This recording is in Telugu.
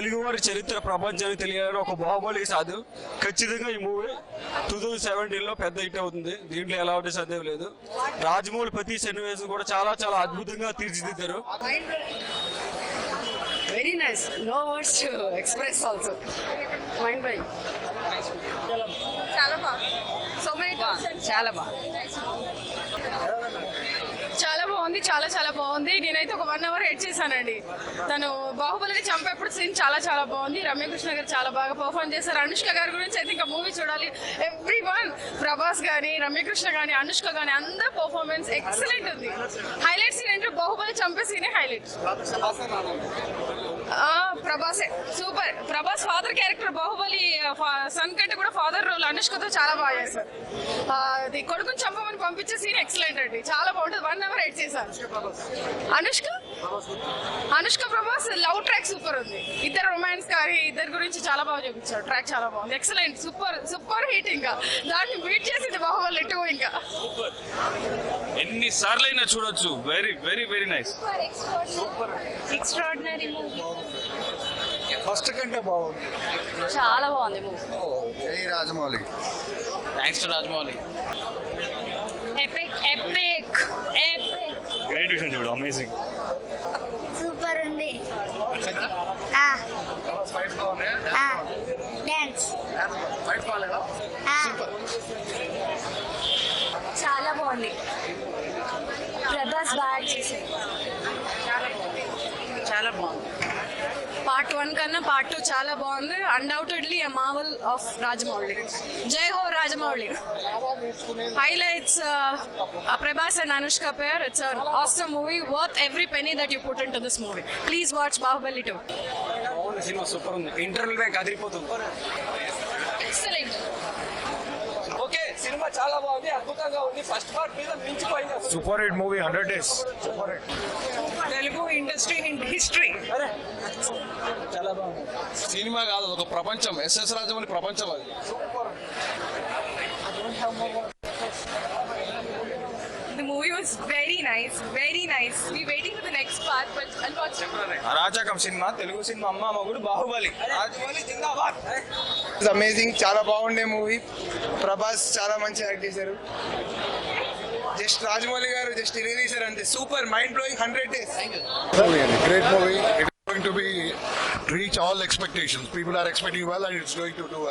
తెలుగు వారి చరిత్ర ప్రపంచానికి తెలియాలని ఒక బాహుబలి సాధు. ఖచ్చితంగా ఈ మూవీ 2017లో పెద్ద హిట్ అవుతుంది. దీంట్లో ఎలాంటి సందేహం లేదు. రాజమౌళి ప్రతి సన్నివేశం కూడా చాలా చాలా అద్భుతంగా తీర్చిదిద్దారు. Very nice. No words to express also. Mind blowing. చాలా బాగుంది. సో మెనీ చాలా బాగా చాలా బాగుంది. చాలా చాలా బాగుంది. నేనైతే ఒక 1 అవర్ వెయిట్ చేశానండి. తను బాహుబలిని చంపేప్పుడు సీన్ చాలా చాలా బాగుంది. రమ్యకృష్ణ గారు చాలా బాగా పర్ఫార్మ్ చేశారు. అనుష్క గారి గురించి అయితే ఇంకా మూవీ చూడాలి. ఎవ్రీ వన్, ప్రభాస్ కానీ, రమ్యకృష్ణ కానీ, అనుష్క కానీ అందరు పర్ఫార్మెన్స్ ఎక్సలెంట్ ఉంది. హైలైట్ సీన్ ఏంటంటే బాహుబలి చంపే సీనే హైలైట్. ప్రభాసే super. Prabhas father character Baahubali son కంటే కూడా ఫాదర్ రోల్ అనుష్కతో చాలా బాగా చేశారు. అది కొడుకుని చంపమని పంపించే సీన్ ఎక్సలెంట్ అండి. చాలా బాగుంటుంది. 1 అవర్ వెయిట్ చేశారు. Anushka Prabhas love track super ఉంది. ఇద్దరు రొమాన్స్ కానీ ఇద్దరు గురించి చాలా బాగా చూపించారు. ట్రాక్ చాలా బాగుంది. ఎక్సలెంట్. Super super hit. ఇంకా దాన్ని బీట్ చేసింది బాహుబలి 2. ఇంకా ఎన్ని సార్లు అయినా చూడొచ్చు. Very very very nice. Extraordinary movie. First కంటే బాగుంది. చాలా బాగుంది movie. Rajamouli. Thanks to Rajamouli. Epic epic epic. Great విషయం చూడు. అమేజింగ్. సూపర్ ఉంది. డాన్స్ చాలా బాగుంది. ప్రభాస్ బాగా చేశారు. చాలా బాగుంది. పార్ట్ 1 కన్నా పార్ట్ 2 చాలా బాగుంది. Undoubtedly a Marvel of Rajamouli. జై హో Rajamouli. Highlights Prabhas and Anushka pair. It's an awesome movie, worth every penny that you put into this movie. Please watch Bahubali 2. Cinema super ఉంది. ఇంటర్వ్యూలో కదిలిపోతుంది. Excellent. ఓకే, సినిమా చాలా బాగుంది. అద్భుతంగా ఉంది. ఫస్ట్ పార్ట్ మీద మించిపోయింది. Super hit movie. 100 days. Telugu industry history. చాలా బాగుంది. సినిమా కాదు, ఒక ప్రపంచం. ఎస్ఎస్ రాజమౌళి ప్రపంచం అది. The movie was very nice, very nice. We're waiting for the next part, but unfortunately. అరాచకం సినిమా. తెలుగు సినిమా అమ్మ మొగుడు బాహుబలి. రాజమౌళి జిందాబాద్. అమేజింగ్. చాలా బాగుండే మూవీ. ప్రభాస్ చాలా మంచి యాక్ట్ చేశారు. జస్ట్ రాజమౌళి గారు జస్ట్ ఇరేసారు అంతే. Super mind blowing. 100 days. Great movie. It's going to be reach all expectations. People are expecting well, and it's going to do well.